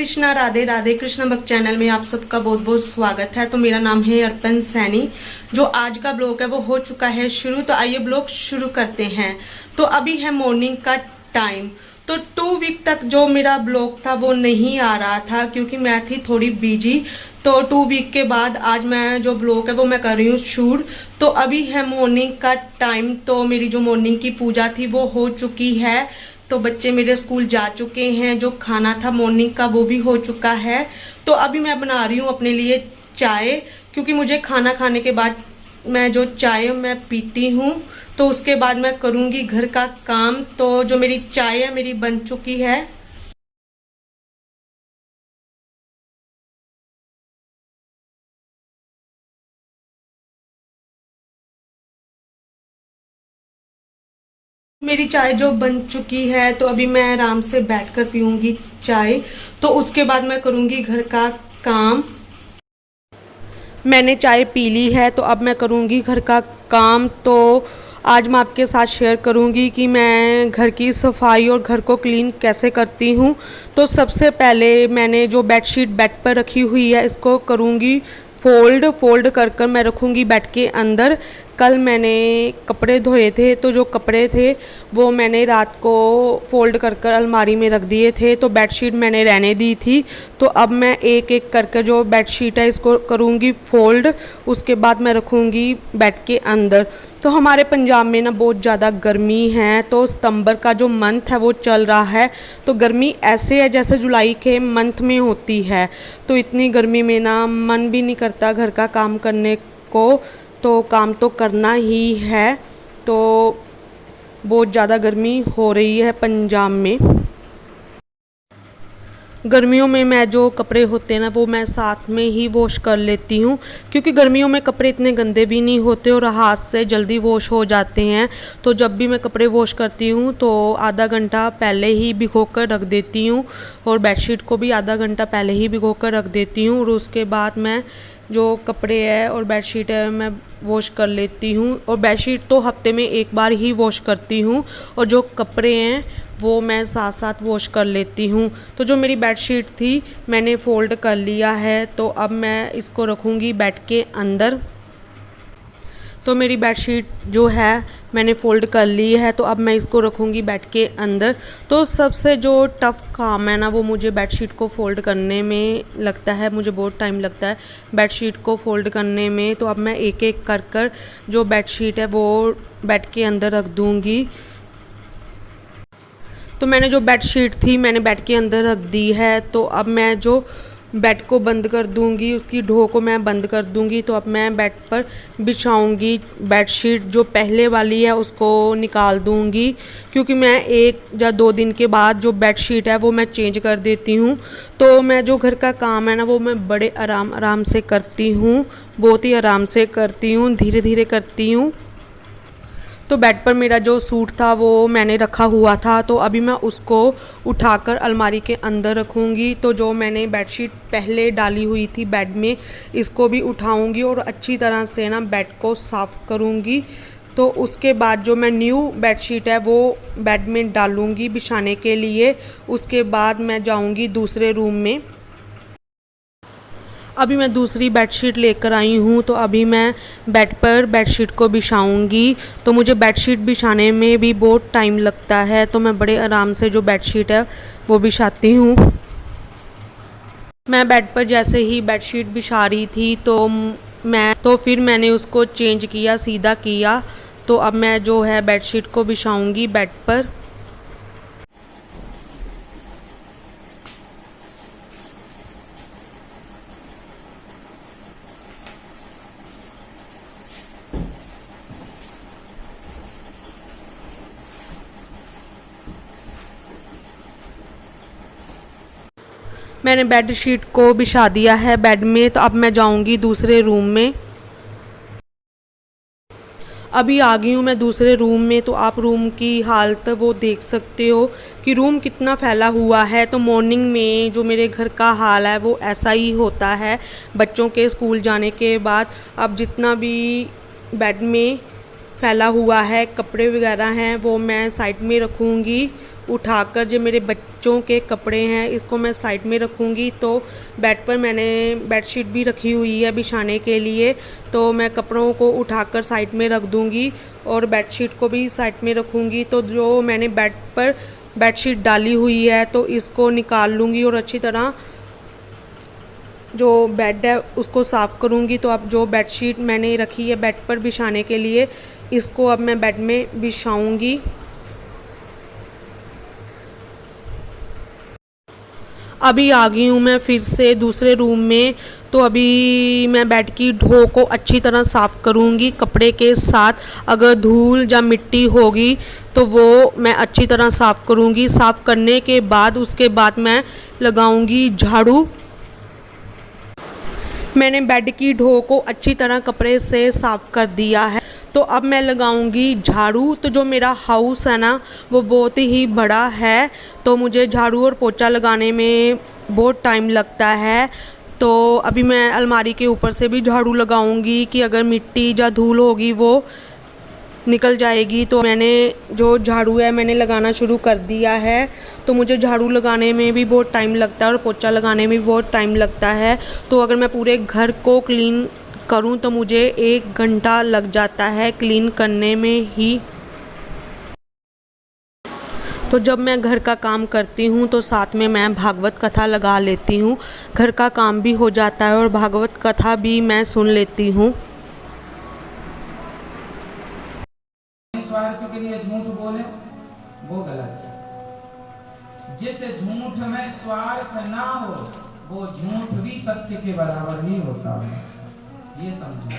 कृष्णा, राधे राधे। कृष्णा भक्त चैनल में आप सबका बहुत बहुत स्वागत है। तो मेरा नाम है अर्पण सैनी। जो आज का ब्लॉग है वो हो चुका है शुरू, तो आइए ब्लॉग शुरू करते हैं। तो अभी है मॉर्निंग का टाइम। तो 2 वीक तक जो मेरा ब्लॉग था वो नहीं आ रहा था क्योंकि मैं थी थोड़ी बिजी। तो 2 वीक के बाद आज मैं जो ब्लॉग है वो मैं कर रही हूँ शूट। तो अभी है मॉर्निंग का टाइम। तो मेरी जो मॉर्निंग की पूजा थी वो हो चुकी है। तो बच्चे मेरे स्कूल जा चुके हैं। जो खाना था मॉर्निंग का वो भी हो चुका है। तो अभी मैं बना रही हूँ अपने लिए चाय, क्योंकि मुझे खाना खाने के बाद मैं जो चाय मैं पीती हूँ तो उसके बाद मैं करूंगी घर का काम। तो जो मेरी चाय है मेरी बन चुकी है। मेरी चाय जो बन चुकी है तो अभी मैं आराम से बैठकर पीऊंगी चाय। तो उसके बाद मैं करूंगी घर का काम। मैंने चाय पी ली है तो अब मैं करूंगी घर का काम। तो आज मैं आपके साथ शेयर करूंगी कि मैं घर की सफाई और घर को क्लीन कैसे करती हूँ। तो सबसे पहले मैंने जो बेडशीट बेड पर रखी हुई है इसको करूंगी फोल्ड कर कर मैं रखूंगी बेड के अंदर। कल मैंने कपड़े धोए थे तो जो कपड़े थे वो मैंने रात को फोल्ड कर कर अलमारी में रख दिए थे। तो बेडशीट मैंने रहने दी थी। तो अब मैं एक एक करके जो बेडशीट है इसको करूँगी फोल्ड। उसके बाद मैं रखूँगी बेड के अंदर। तो हमारे पंजाब में ना बहुत ज़्यादा गर्मी है। तो सितंबर का जो मंथ है वो चल रहा है। तो गर्मी ऐसे है जैसे जुलाई के मंथ में होती है। तो इतनी गर्मी में ना मन भी नहीं करता घर का काम करने को। तो काम तो करना ही है। तो बहुत ज़्यादा गर्मी हो रही है पंजाब में। गर्मियों में मैं जो कपड़े होते हैं ना वो मैं साथ में ही वॉश कर लेती हूँ, क्योंकि गर्मियों में कपड़े इतने गंदे भी नहीं होते और हाथ से जल्दी वॉश हो जाते हैं। तो जब भी मैं कपड़े वॉश करती हूँ तो आधा घंटा पहले ही भिगो कर रख देती हूँ और बेडशीट को भी आधा घंटा पहले ही भिगो कर रख देती हूँ। और उसके बाद मैं जो कपड़े है और बेडशीट है मैं वॉश कर लेती हूँ। और बेडशीट तो हफ्ते में एक बार ही वॉश करती हूँ और जो कपड़े हैं वो मैं साथ साथ वॉश कर लेती हूँ। तो जो मेरी बेडशीट थी मैंने फोल्ड कर लिया है। तो अब मैं इसको रखूँगी बेड के अंदर। तो मेरी बेडशीट जो है मैंने फ़ोल्ड कर ली है। तो अब मैं इसको रखूँगी बेड के अंदर। तो सबसे जो टफ़ काम है ना वो मुझे बेडशीट को फ़ोल्ड करने में लगता है। मुझे बहुत टाइम लगता है बेडशीट को फ़ोल्ड करने में। तो अब मैं एक एक कर कर जो बेडशीट है वो बेड के अंदर रख दूँगी। तो मैंने जो बेडशीट थी मैंने बेड के अंदर रख दी है। तो अब मैं जो बेड को बंद कर दूंगी, उसकी ढो को मैं बंद कर दूंगी। तो अब मैं बेड पर बिछाऊंगी बेडशीट। जो पहले वाली है उसको निकाल दूंगी, क्योंकि मैं 1 या 2 दिन के बाद जो बेडशीट है वो मैं चेंज कर देती हूँ। तो मैं जो घर का काम है ना वो मैं बड़े आराम से करती हूँ, बहुत ही आराम से करती हूँ, धीरे धीरे करती हूँ। तो बेड पर मेरा जो सूट था वो मैंने रखा हुआ था। तो अभी मैं उसको उठाकर अलमारी के अंदर रखूँगी। तो जो मैंने बेडशीट पहले डाली हुई थी बेड में इसको भी उठाऊँगी और अच्छी तरह से ना बेड को साफ़ करूँगी। तो उसके बाद जो मैं न्यू बेडशीट है वो बेड में डालूँगी बिछाने के लिए। उसके बाद मैं जाऊँगी दूसरे रूम में। अभी मैं दूसरी बेडशीट लेकर आई हूँ। तो अभी मैं बेड पर बेडशीट को बिछाऊँगी। तो मुझे बेडशीट बिछाने में भी बहुत टाइम लगता है। तो मैं बड़े आराम से जो बेडशीट है वो बिछाती हूँ। मैं बेड पर जैसे ही बेडशीट बिछा रही थी तो फिर मैंने उसको चेंज किया, सीधा किया। तो अब मैं जो है बेडशीट को बिछाऊँगी बेड पर। मैंने बेड शीट को बिछा दिया है बेड में। तो अब मैं जाऊंगी दूसरे रूम में। अभी आ गई हूँ मैं दूसरे रूम में। तो आप रूम की हालत वो देख सकते हो कि रूम कितना फैला हुआ है। तो मॉर्निंग में जो मेरे घर का हाल है वो ऐसा ही होता है बच्चों के स्कूल जाने के बाद। अब जितना भी बेड में फैला हुआ है, कपड़े वगैरह हैं वो मैं साइड में रखूँगी उठाकर। जो मेरे बच्चों के कपड़े हैं इसको मैं साइड में रखूँगी। तो बेड पर मैंने बेडशीट भी रखी हुई है बिछाने के लिए, तो मैं कपड़ों को उठाकर साइड में रख दूँगी और बेडशीट को भी साइड में रखूँगी। तो जो मैंने बेड पर बेडशीट डाली हुई है तो इसको निकाल लूँगी और अच्छी तरह जो बेड है उसको साफ़ करूँगी। तो अब जो बेडशीट मैंने रखी है बेड पर बिछाने के लिए, इसको अब मैं बेड में बिछाऊँगी। अभी आ गई हूँ मैं फिर से दूसरे रूम में। तो अभी मैं बेड की ढो को अच्छी तरह साफ़ करूँगी कपड़े के साथ। अगर धूल या मिट्टी होगी तो वो मैं अच्छी तरह साफ़ करूँगी। साफ़ करने के बाद उसके बाद मैं लगाऊँगी झाड़ू। मैंने बेड की ढो को अच्छी तरह कपड़े से साफ़ कर दिया है, तो अब मैं लगाऊंगी झाड़ू। तो जो मेरा हाउस है ना वो बहुत ही बड़ा है, तो मुझे झाड़ू और पोछा लगाने में बहुत टाइम लगता है। तो अभी मैं अलमारी के ऊपर से भी झाड़ू लगाऊंगी कि अगर मिट्टी या धूल होगी वो निकल जाएगी। तो मैंने जो झाड़ू है मैंने लगाना शुरू कर दिया है। तो मुझे झाड़ू लगाने में भी बहुत टाइम लगता है और पोछा लगाने में भी बहुत टाइम लगता है। तो अगर मैं पूरे घर को क्लीन करूं तो मुझे 1 घंटा लग जाता है क्लीन करने में ही। तो जब मैं घर का काम करती हूँ तो साथ में मैं भागवत कथा लगा लेती हूँ। घर का काम भी हो जाता है और भागवत कथा भी मैं सुन लेती हूँ। स्वार्थ के लिए झूठ बोले वो गलत है। जिस झूठ में स्वार्थ ना हो वो झूठ भी सत्य के बराबर ही होता है, ये समझो।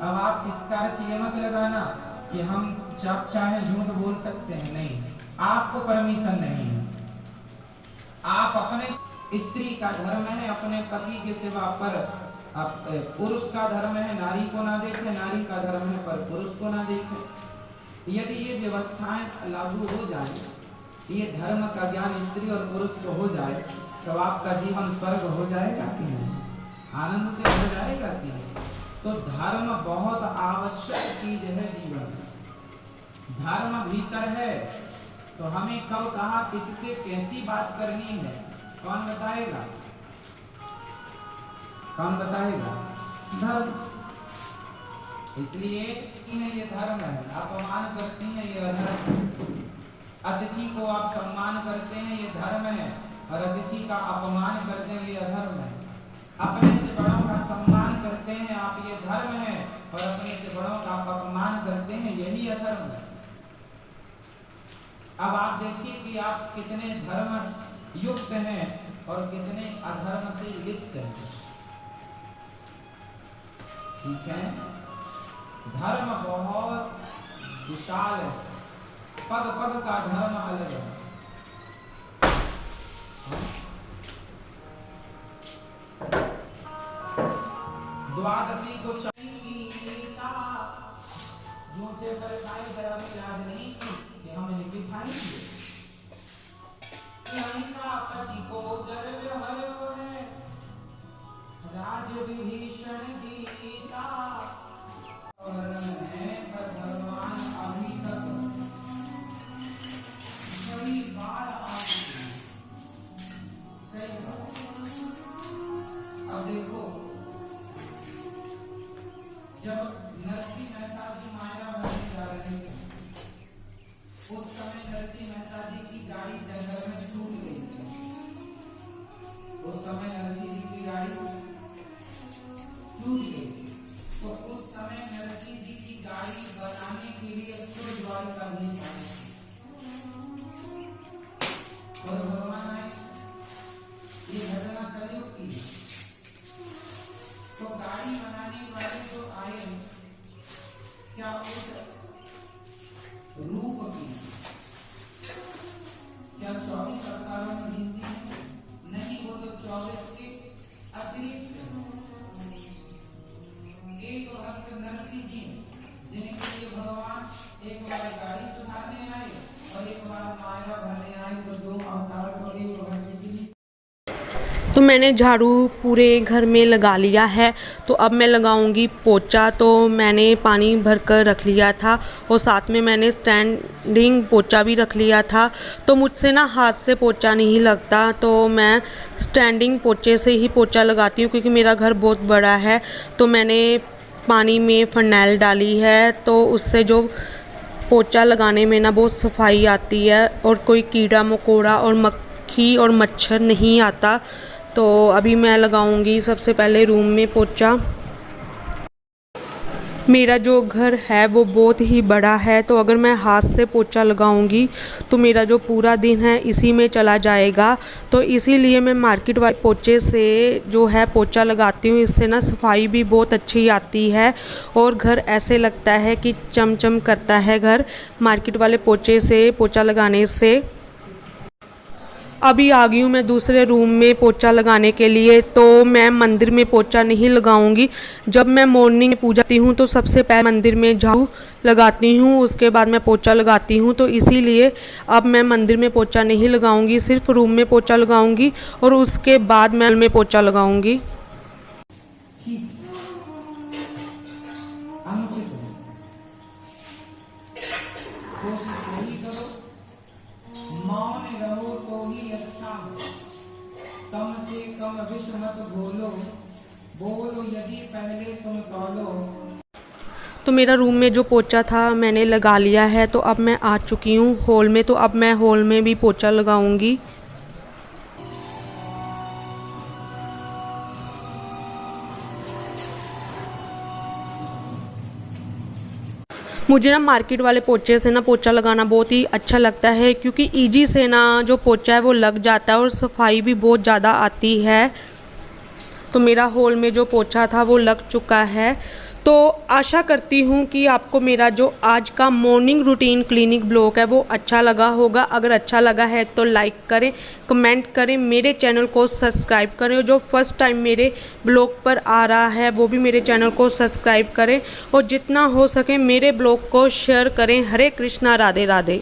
अब आप इसका अर्थ ये मत लगाना कि हम जब चाहे झूठ बोल सकते हैं, नहीं, आपको परमिशन नहीं है। आप अपने स्त्री का धर्म है अपने पति के सिवा पर, पुरुष का धर्म है नारी को ना देखे, नारी का धर्म है पर पुरुष को ना देखे। यदि ये व्यवस्थाएं लागू हो जाए, ये धर्म का ज्ञान स्त्री और पुरुष को हो जाए, तो आपका जीवन स्वर्ग हो जाएगा कि नहीं, आनंद से भर जाएगा कि नहीं। तो धर्म बहुत आवश्यक चीज है जीवन। धर्म भीतर है तो हमें कब कहा किससे कैसी बात करनी है कौन बताएगा? कौन बताएगा? धर्म। इसलिए ये धर्म है। अपमान करती हैं ये अधर्म है। अतिथि को आप सम्मान करते हैं ये धर्म है, और अतिथि का अपमान करते हैं ये अधर्म है। अपने से बड़ों का सम्मान करते हैं आप, ये धर्म है, और अपने से बड़ों का अपमान करते हैं यही अधर्म है। अब आप देखिए कि आप कितने धर्म युक्त हैं और कितने अधर्म से लिप्त हैं। ठीक है, धर्म बहुत विशाल है, पग पग का धर्म अलग है। द्वादशी को झूठे पर खाए जरा भी याद नहीं कि हम इनकी खाएंगे। पति को गर्व भयो है राज विभीषण गीता, और है पर भगवान अभी तक कई बार आ चुके, कई बार। अब देखो जब नरसिंह मेहता जी माया भरने जा रहे थे, उस समय नरसिंह मेहता जी की गाड़ी जंगल में छूट गई थी। उस समय नरसिंह जी की गाड़ी छूट गई, तो उस समय नरसिंह जी की गाड़ी बनाने के लिए खुद द्वारकाधीश आए और भगवान आए। ये घटना कलयुग की। तो गाड़ी बनाने वाले जो आए, क्या उस रूप की क्या 24 अवतारों में गिनती है? नहीं, वो तो 24 के अतिरिक्त एक भक्त नरसिंह जी, जिनके लिए भगवान एक बार गाड़ी सुधारने आए और एक बार माया भरने आए, तो 2 अवतार को एक भरने के लिए। तो मैंने झाड़ू पूरे घर में लगा लिया है। तो अब मैं लगाऊंगी पोछा। तो मैंने पानी भर कर रख लिया था और साथ में मैंने स्टैंडिंग पोछा भी रख लिया था। तो मुझसे ना हाथ से पोछा नहीं लगता, तो मैं स्टैंडिंग पोछे से ही पोछा लगाती हूँ, क्योंकि मेरा घर बहुत बड़ा है। तो मैंने पानी में फ़र्नैल डाली है, तो उससे जो पोछा लगाने में ना बहुत सफाई आती है और कोई कीड़ा मकोड़ा और मक्खी और मच्छर नहीं आता। तो अभी मैं लगाऊंगी सबसे पहले रूम में पोछा। मेरा जो घर है वो बहुत ही बड़ा है, तो अगर मैं हाथ से पोछा लगाऊंगी तो मेरा जो पूरा दिन है इसी में चला जाएगा। तो इसीलिए मैं मार्केट वाले पोछे से जो है पोछा लगाती हूँ। इससे ना सफाई भी बहुत अच्छी आती है और घर ऐसे लगता है कि चमचम करता है घर, मार्केट वाले पोछे से पोछा लगाने से। अभी आ गई हूँ मैं दूसरे रूम में पोछा लगाने के लिए। तो मैं मंदिर में पोछा नहीं लगाऊंगी। जब मैं मॉर्निंग में पूजाती हूँ तो सबसे पहले मंदिर में झाड़ू लगाती हूँ, उसके बाद मैं पोछा लगाती हूँ। तो इसीलिए अब मैं मंदिर में पोछा नहीं लगाऊंगी, सिर्फ रूम में पोछा लगाऊंगी और उसके बाद मैं में पोछा लगाऊंगी। ठीक अनुचित है, कोशिश यही करो मौन रहो तो ही अच्छा हो। कम से कम विष मत घोलो, बोलो यदि पहले तुम तौलो। तो मेरा रूम में जो पोछा था मैंने लगा लिया है। तो अब मैं आ चुकी हूँ हॉल में। तो अब मैं हॉल में भी पोछा लगाऊंगी। मुझे ना मार्केट वाले पोछे से ना पोछा लगाना बहुत ही अच्छा लगता है, क्योंकि इजी से ना जो पोछा है वो लग जाता है और सफाई भी बहुत ज़्यादा आती है। तो मेरा हॉल में जो पोछा था वो लग चुका है। तो आशा करती हूँ कि आपको मेरा जो आज का मॉर्निंग रूटीन क्लिनिक ब्लॉग है वो अच्छा लगा होगा। अगर अच्छा लगा है तो लाइक करें, कमेंट करें, मेरे चैनल को सब्सक्राइब करें और जो फर्स्ट टाइम मेरे ब्लॉग पर आ रहा है वो भी मेरे चैनल को सब्सक्राइब करें और जितना हो सके मेरे ब्लॉग को शेयर करें। हरे कृष्णा, राधे राधे।